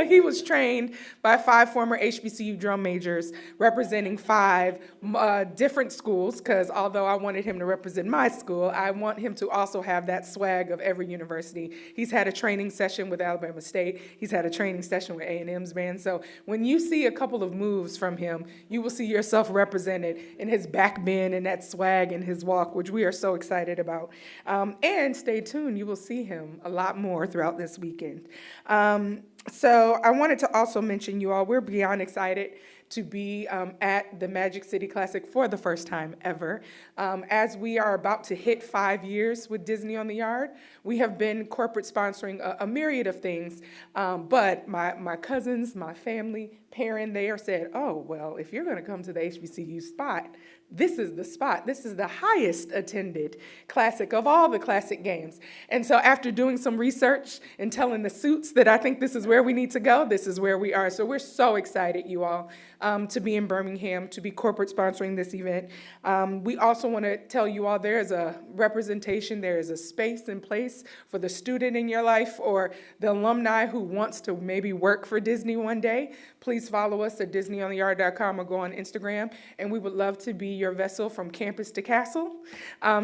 He was trained by 5 former HBCU drum majors representing 5 different schools, because although I wanted him to represent my school, I want him to also have that swag of every university. He's had a training session with Alabama State. He's had a training session with A&M's band. So when you see a couple of moves from him, you will see yourself represented in his back bend and that swag in his walk, which we are so excited about. And stay tuned, you will see him a lot more throughout this weekend. So I wanted to also mention, you all, we're beyond excited to be at the Magic City Classic for the first time ever. As we are about to hit 5 years with Disney on the Yard, we have been corporate sponsoring a myriad of things, but my cousins, my family, parent, they are said, oh, well, if you're gonna come to the HBCU spot, this is the spot. This is the highest attended classic of all the classic games. And so after doing some research and telling the suits that I think this is where we need to go, this is where we are. So we're so excited, you all, to be in Birmingham, to be corporate sponsoring this event. We also want to tell you all there is a representation, there is a space and place for the student in your life or the alumni who wants to maybe work for Disney one day. Please follow us at DisneyOnTheYard.com or go on Instagram, and we would love to be your vessel from campus to castle.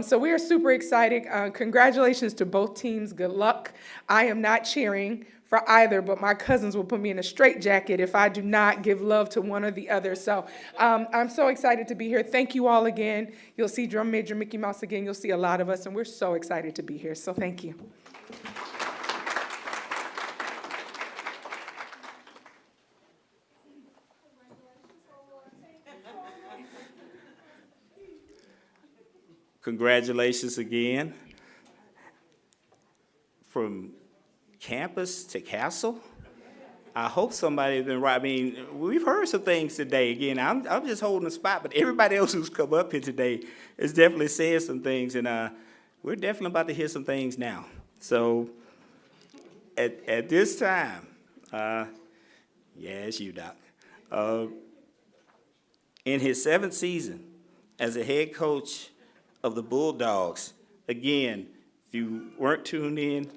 So we are super excited. Congratulations to both teams. Good luck. I am not cheering for either, but my cousins will put me in a straitjacket if I do not give love to one or the other. So I'm so excited to be here. Thank you all again. You'll see Drum Major Mickey Mouse again. You'll see a lot of us, and we're so excited to be here. So thank you. Congratulations again. From campus to castle. I hope somebody's been right. I mean, we've heard some things today. Again, I'm just holding the spot, but everybody else who's come up here today has definitely said some things, and we're definitely about to hear some things now. So at this time, it's you, Doc. In his seventh season as a head coach of the Bulldogs, again, if you weren't tuned in,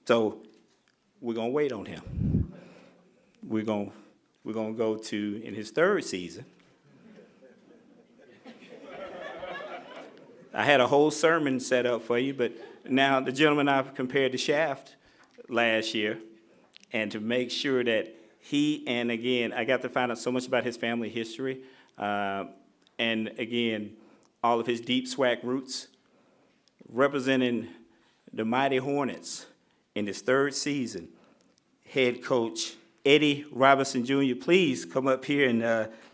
so we're gonna wait on him. We're gonna go to in his third season. I had a whole sermon set up for you, but now the gentleman I compared to Shaft last year, and to make sure that and again, I got to find out so much about his family history, and again, all of his deep SWAC roots, representing the Mighty Hornets in his third season, head coach Eddie Robinson Jr. Please come up here and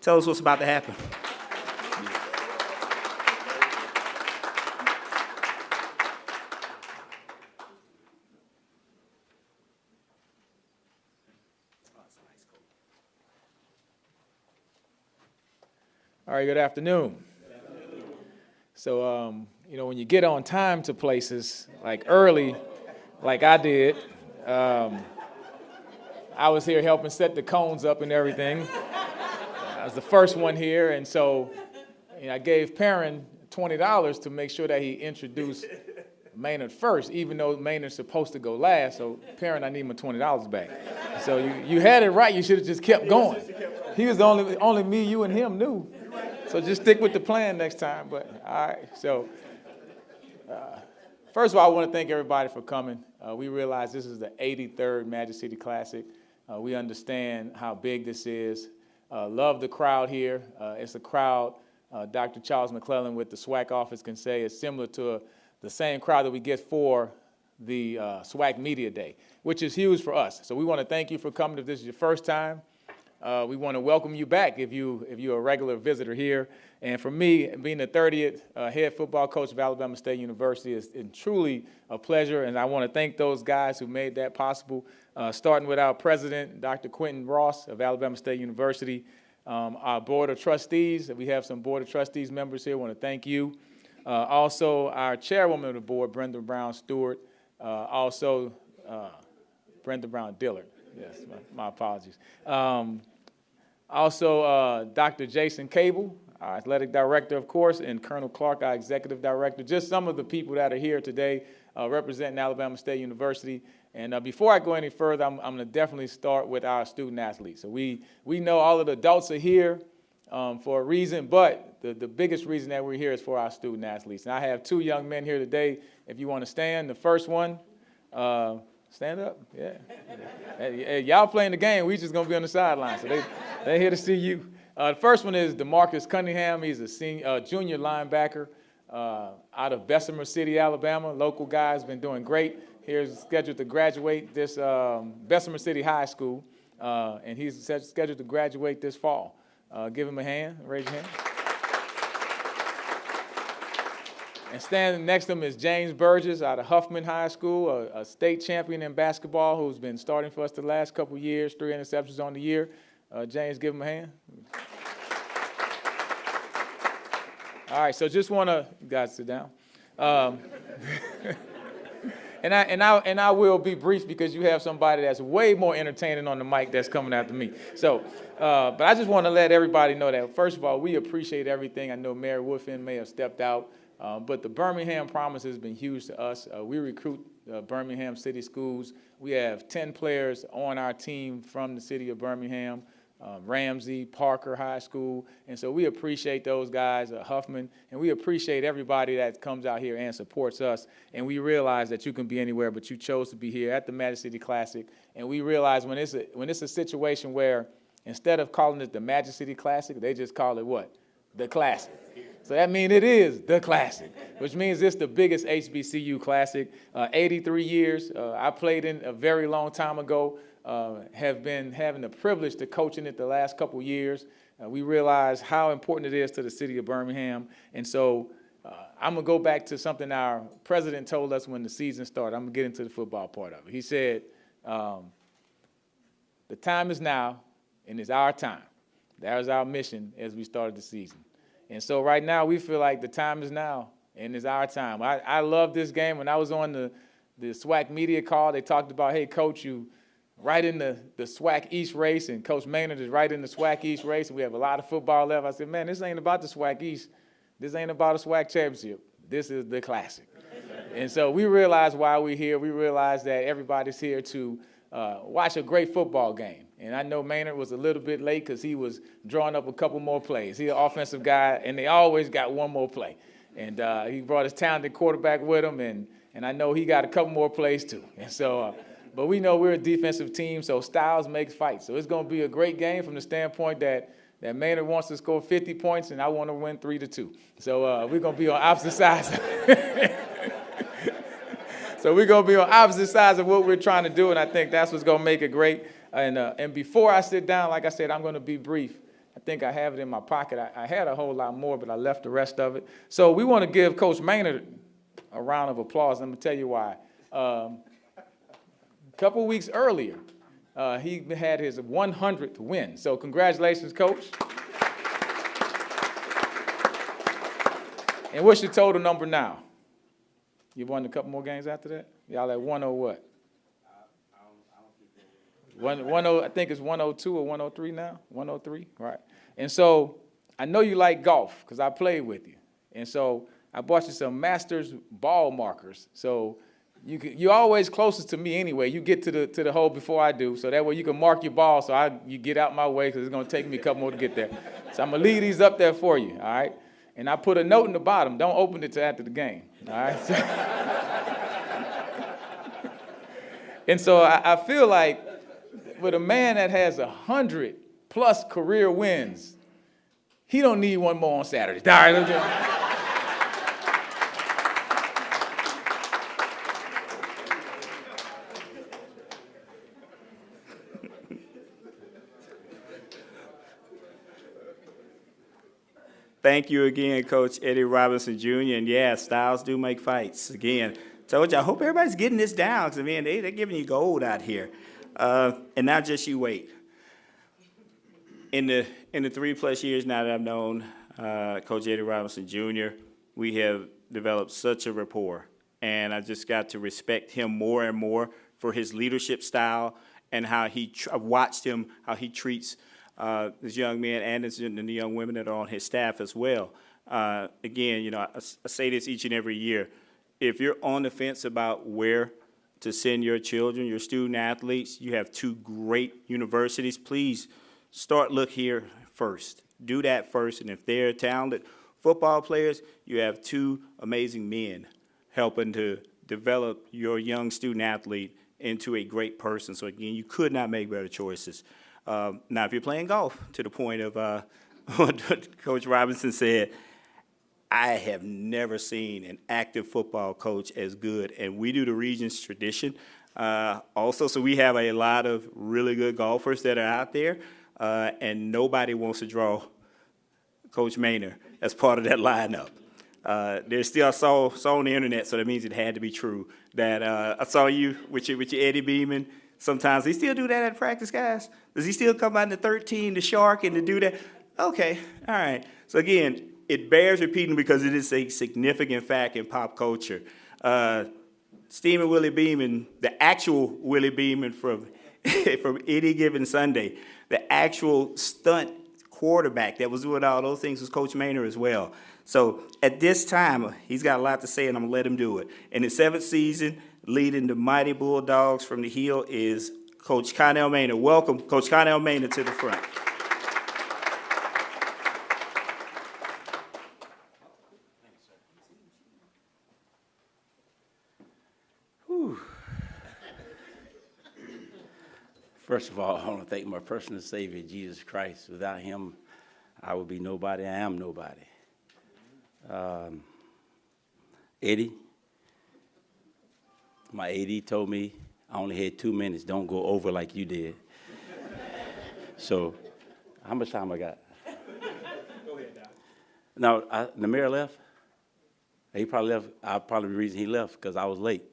tell us what's about to happen. All right, good afternoon. So, when you get on time to places, like early, like I did, I was here helping set the cones up and everything. I was the first one here, and so I gave Perrin $20 to make sure that he introduced Maynard first, even though Maynard's supposed to go last. So, Perrin, I need my $20 back. So you had it right. You should have just kept going. He was the only me, you, and him knew. So just stick with the plan next time. But all right. So first of all, I want to thank everybody for coming. We realize this is the 83rd Magic City Classic. We understand how big this is. Love the crowd here. It's a crowd, Dr. Charles McClellan with the SWAC office can say is similar to the same crowd that we get for the SWAC Media Day, which is huge for us. So we want to thank you for coming. If this is your first time, we want to welcome you back if you're a regular visitor here. And for me, being the 30th head football coach of Alabama State University is truly a pleasure, and I want to thank those guys who made that possible, starting with our president, Dr. Quentin Ross of Alabama State University, our board of trustees. We have some board of trustees members here. I want to thank you. Also, our chairwoman of the board, Brenda Brown Stewart. Also, Brenda Brown Dillard. Yes, my apologies. Also, Dr. Jason Cable, our athletic director, of course, and Colonel Clark, our executive director. Just some of the people that are here today representing Alabama State University. And before I go any further, I'm going to definitely start with our student athletes. So we know all of the adults are here for a reason, but the biggest reason that we're here is for our student athletes. And I have two young men here today. If you want to stand, the first one, stand up, yeah. Hey, y'all playing the game, we just gonna be on the sideline, so they're here to see you. The first one is DeMarcus Cunningham. He's a junior linebacker out of Bessemer City, Alabama. Local guy's been doing great. He's scheduled to graduate this Bessemer City High School, and he's scheduled to graduate this fall. Give him a hand, raise your hand. And standing next to him is James Burgess out of Huffman High School, a state champion in basketball who's been starting for us the last couple years, 3 interceptions on the year. James, give him a hand. All right, so just want to, you guys sit down. And I will be brief because you have somebody that's way more entertaining on the mic that's coming after me. So, but I just want to let everybody know that, first of all, we appreciate everything. I know Mary Woodfin may have stepped out. But the Birmingham Promise has been huge to us. We recruit Birmingham City Schools. We have 10 players on our team from the city of Birmingham, Ramsey, Parker High School. And so we appreciate those guys, Huffman, and we appreciate everybody that comes out here and supports us. And we realize that you can be anywhere, but you chose to be here at the Magic City Classic. And we realize when it's a situation where instead of calling it the Magic City Classic, they just call it what? The Classic. So that means it is the Classic, which means it's the biggest HBCU Classic. 83 years. I played in a very long time ago. Have been having the privilege to coach in it the last couple years. We realize how important it is to the city of Birmingham. And so I'm going to go back to something our president told us when the season started. I'm going to get into the football part of it. He said, the time is now, and it's our time. That was our mission as we started the season. And so right now we feel like the time is now, and it's our time. I love this game. When I was on the SWAC media call, they talked about, hey, Coach, you right in the SWAC East race, and Coach Maynard is right in the SWAC East race, and we have a lot of football left. I said, man, this ain't about the SWAC East. This ain't about a SWAC championship. This is the classic. And so we realized why we're here. We realized that everybody's here to watch a great football game. And I know Maynard was a little bit late because he was drawing up a couple more plays. He's an offensive guy, and they always got one more play. And he brought his talented quarterback with him, and I know he got a couple more plays too. And so, but we know we're a defensive team, so styles makes fights. So it's going to be a great game from the standpoint that Maynard wants to score 50 points, and I want to win 3-2. So we're going to be on opposite sides. So we're going to be on opposite sides of what we're trying to do, and I think that's what's going to make it great. And before I sit down, like I said, I'm going to be brief. I think I have it in my pocket. I had a whole lot more, but I left the rest of it. So we want to give Coach Maynard a round of applause. Let me tell you why. A couple of weeks earlier, he had his 100th win. So congratulations, Coach. And what's your total number now? You won a couple more games after that? Y'all at 1-0 what? I think it's 102 or 103 now. 103, right? And so I know you like golf because I played with you, and so I bought you some Masters ball markers. So you're always closest to me anyway. You get to the hole before I do, so that way you can mark your ball. So you get out my way because it's gonna take me a couple more to get there. So I'm gonna leave these up there for you, all right? And I put a note in the bottom. Don't open it till after the game, all right? And so I feel like with a man that has 100+ career wins, he don't need one more on Saturday. All right, let's go. Thank you again, Coach Eddie Robinson Jr. And yeah, styles do make fights. Again, told you, I hope everybody's getting this down because, man, they're giving you gold out here. And not just you wait. In the 3+ years now that I've known Coach Eddie Robinson Jr., we have developed such a rapport. And I just got to respect him more and more for his leadership style and how I've watched him, how he treats this young man and the young women that are on his staff as well. Again, you know, I say this each and every year. If you're on the fence about where to send your children, your student athletes, you have 2 great universities. Please look here first. Do that first. And if they're talented football players, you have 2 amazing men helping to develop your young student athlete into a great person. So again, you could not make better choices. Now, if you're playing golf, to the point of what Coach Robinson said, I have never seen an active football coach as good, and we do the Regions tradition also, so we have a lot of really good golfers that are out there, and nobody wants to draw Coach Maynard as part of that lineup. There's still, I saw on the internet, so that means it had to be true, that I saw you with your Eddie Beeman. Sometimes he still do that at practice, guys? Does he still come out in the 13, the shark, and to do that? Okay, all right. So again, it bears repeating because it is a significant fact in pop culture. Steamin' Willie Beeman, the actual Willie Beeman from Any Given Sunday, the actual stunt quarterback that was doing all those things was Coach Maynard as well. So at this time, he's got a lot to say, and I'm going to let him do it. In his 7th season, leading the Mighty Bulldogs from the Hill is Coach Connell Maynard. Welcome, Coach Connell Maynard, to the front. First of all, I want to thank my personal Savior, Jesus Christ. Without him, I would be nobody. I am nobody. Eddie, my AD told me I only had 2 minutes. Don't go over like you did. So, how much time I got? Go ahead, Doc. No, the mayor left. He probably left. Probably the reason he left because I was late.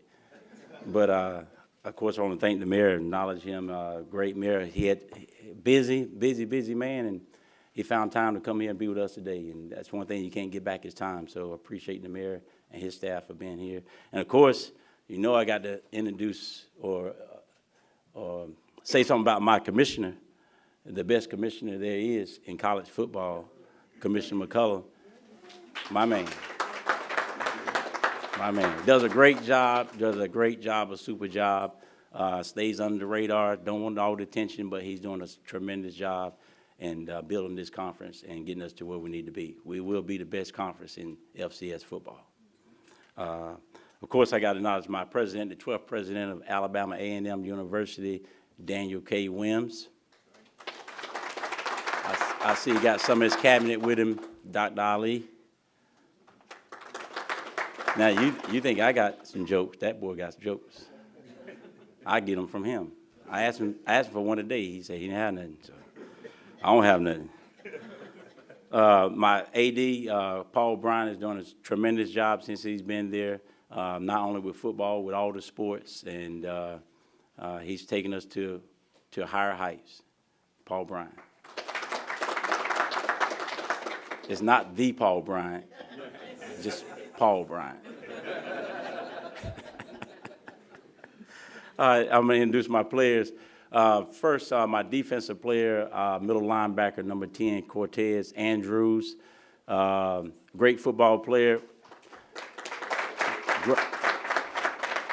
But of course, I want to thank the mayor and acknowledge him. Great mayor. He had busy man, and he found time to come here and be with us today. And that's one thing you can't get back is time. So I appreciate the mayor and his staff for being here. And of course, you know I got to introduce or say something about my commissioner, the best commissioner there is in college football, Commissioner McCullough, my man. My man. Does a great job, a super job. Stays under the radar, don't want all the attention, but he's doing a tremendous job in building this conference and getting us to where we need to be. We will be the best conference in FCS football. Of course, I got to acknowledge my president, the 12th president of Alabama A&M University, Daniel K. Wims. I see he got some of his cabinet with him, Dr. Ali. Now, you think I got some jokes. That boy got some jokes. I get them from him. I asked him for one today. He said he didn't have nothing. So I don't have nothing. My AD, Paul Bryan, is doing a tremendous job since he's been there, not only with football, with all the sports, and he's taken us to higher heights. Paul Bryan. It's not the Paul Bryant, just Paul Bryant. All right, I'm going to introduce my players. First, my defensive player, middle linebacker, number 10, Cortez Andrews. Great football player.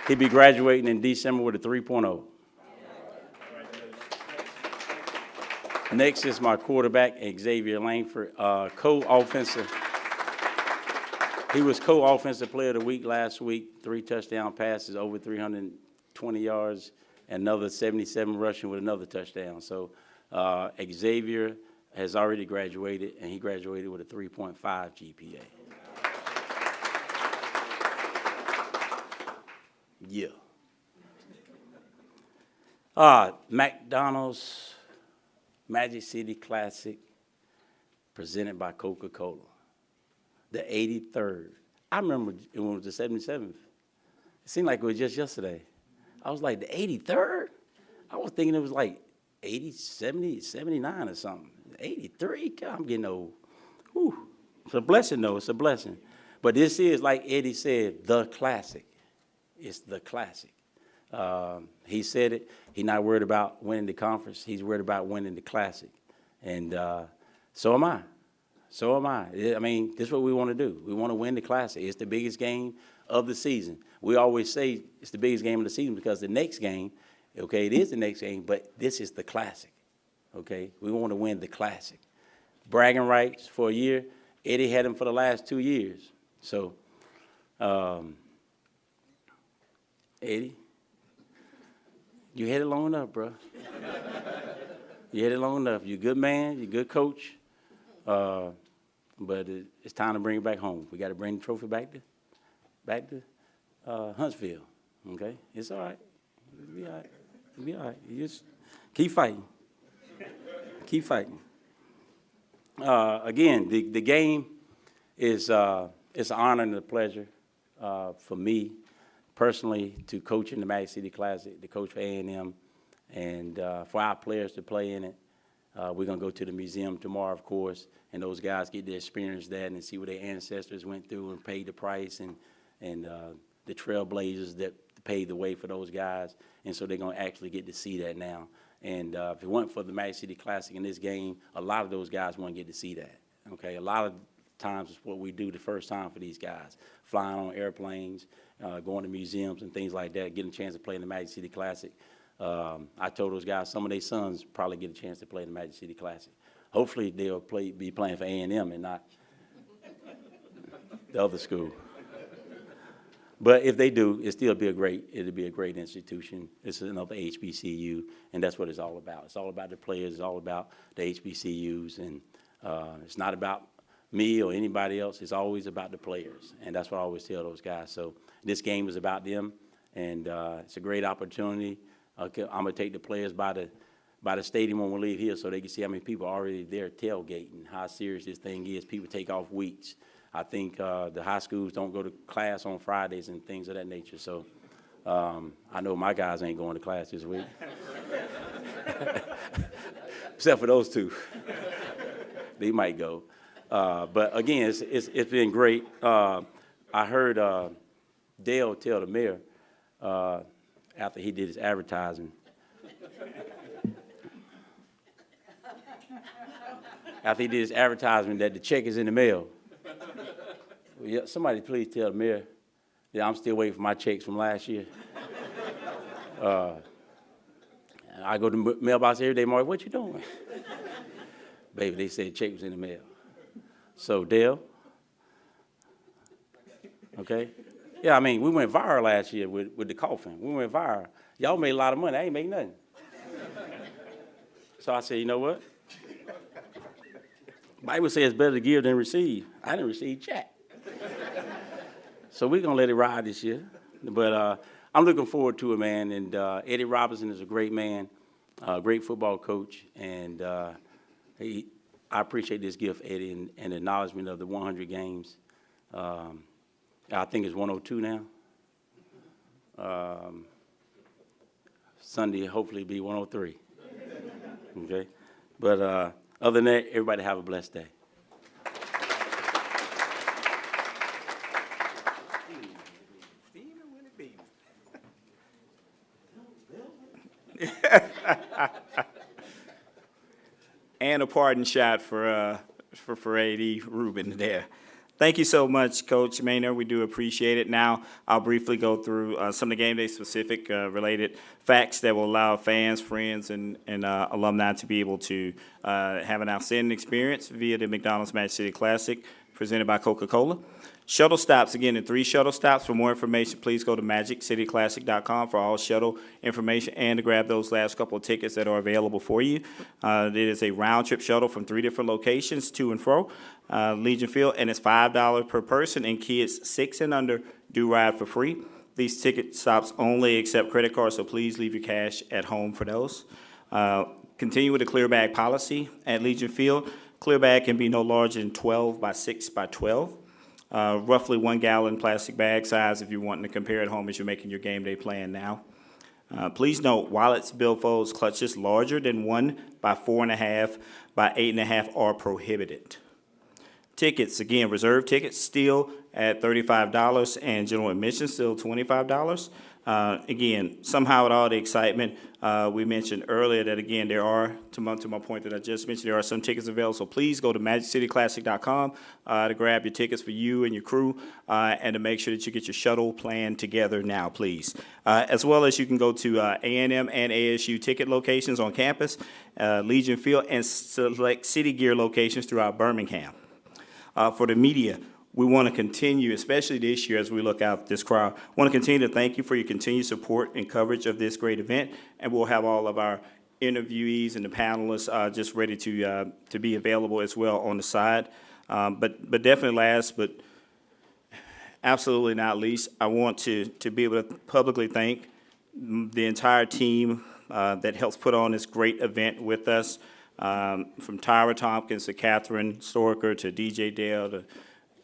He'll be graduating in December with a 3.0. Next is my quarterback, Xavier Langford, co-offensive. He was co-offensive player of the week last week, 3 touchdown passes, over 320 yards, and another 77 rushing with another touchdown. So Xavier has already graduated, and he graduated with a 3.5 GPA. Yeah. McDonald's Magic City Classic, presented by Coca-Cola. The 83rd. I remember when it was the 77th. It seemed like it was just yesterday. I was like, the 83rd? I was thinking it was like 80, 70, 79 or something. 83? God, I'm getting old. Whew. It's a blessing, though. It's a blessing. But this is, like Eddie said, the classic. It's the classic. He said it. He's not worried about winning the conference. He's worried about winning the classic. And so am I. So am I. I mean, this is what we want to do. We want to win the classic. It's the biggest game of the season. We always say it's the biggest game of the season because the next game, okay, it is the next game, but this is the classic, okay? We want to win the classic. Bragging rights for a year. Eddie had him for the last 2 years. So, Eddie, you had it long enough, bro. You had it long enough. You're a good man. You're a good coach. But it's time to bring it back home. We got to bring the trophy back to Huntsville. Okay, it's all right. It'll be all right. It'll be all right. You just keep fighting. Keep fighting. Again, the game is it's an honor and a pleasure for me personally to coach in the Magic City Classic, to coach for A&M, and for our players to play in it. We're going to go to the museum tomorrow, of course, and those guys get to experience that and see what their ancestors went through and paid the price and the trailblazers that paved the way for those guys. And so they're going to actually get to see that now. And if it weren't for the Magic City Classic in this game, a lot of those guys won't get to see that. Okay, a lot of times it's what we do the first time for these guys, flying on airplanes, going to museums and things like that, getting a chance to play in the Magic City Classic. I told those guys some of their sons probably get a chance to play in the Magic City Classic. Hopefully they'll be playing for A&M and not the other school. But if they do, it'll be a great institution. It's another HBCU, and that's what it's all about. It's all about the players. It's all about the HBCUs, and it's not about me or anybody else. It's always about the players, and that's what I always tell those guys. So this game is about them, and it's a great opportunity. I'm gonna take the players by the stadium when we leave here, so they can see how many people are already there tailgating. How serious this thing is. People take off weeks. I think the high schools don't go to class on Fridays and things of that nature. So I know my guys ain't going to class this week, except for those two. They might go. But again, it's been great. I heard Dale tell the mayor after he did his advertising. After he did his advertisement that the check is in the mail. Well, yeah, somebody please tell the mayor that I'm still waiting for my checks from last year. I go to the mailbox every day, Mark, what you doing? Baby, they said the check was in the mail. So, Dale, okay? Yeah, I mean, we went viral last year with the coffin. We went viral. Y'all made a lot of money. I ain't make nothing. So I said, you know what? Bible says it's better to give than receive. I didn't receive jack. So we're going to let it ride this year. But I'm looking forward to it, man. And Eddie Robinson is a great man, great football coach. And I appreciate this gift, Eddie, and acknowledgement of the 100 games. I think it's 102 now. Sunday, hopefully, be 103. Okay? But other than that, everybody have a blessed day. And a pardon shot for AD Rubin there. Thank you so much, Coach Maynard. We do appreciate it. Now, I'll briefly go through some of the game day specific related facts that will allow fans, friends, and alumni to be able to have an outstanding experience via the McDonald's Magic City Classic presented by Coca-Cola. Shuttle stops, again, in 3 shuttle stops. For more information, please go to MagicCityClassic.com for all shuttle information and to grab those last couple of tickets that are available for you. It is a round-trip shuttle from 3 different locations, to and fro, Legion Field, and it's $5 per person, and kids 6 and under do ride for free. These ticket stops only accept credit cards, so please leave your cash at home for those. Continue with the clear bag policy at Legion Field. Clear bag can be no larger than 12 by 6 by 12. Roughly 1 gallon plastic bag size if you're wanting to compare at home as you're making your game day plan now. Please note, wallets, billfolds, clutches larger than 1 by 4.5 by 8.5 are prohibited. Tickets, again, reserve tickets still at $35 and general admission still $25. Again, somehow with all the excitement, we mentioned earlier that, again, there are, to my point that I just mentioned, there are some tickets available. So please go to MagicCityClassic.com to grab your tickets for you and your crew and to make sure that you get your shuttle plan together now, please. As well as you can go to A&M and ASU ticket locations on campus, Legion Field, and select City Gear locations throughout Birmingham. For the media, we want to continue, especially this year as we look out this crowd, want to continue to thank you for your continued support and coverage of this great event, and we'll have all of our interviewees and the panelists just ready to be available as well on the side. But definitely last, but absolutely not least, I want to be able to publicly thank the entire team that helps put on this great event with us, from Tyra Tompkins to Catherine Storker to DJ Dale to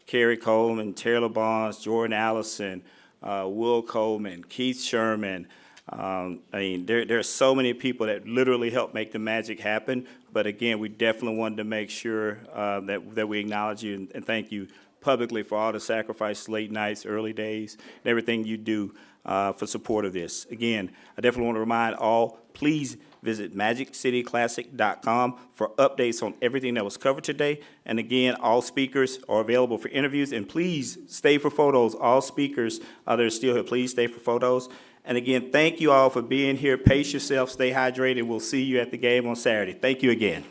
Kerry Coleman, Taylor Bonds, Jordan Allison, Will Coleman, Keith Sherman. I mean, there are so many people that literally help make the magic happen. But again, we definitely wanted to make sure that we acknowledge you and thank you publicly for all the sacrifices, late nights, early days, and everything you do for support of this. Again, I definitely want to remind all, please visit MagicCityClassic.com for updates on everything that was covered today. And again, all speakers are available for interviews, and please stay for photos. All speakers that are still here, please stay for photos. And again, thank you all for being here. Pace yourself, stay hydrated. We'll see you at the game on Saturday. Thank you again.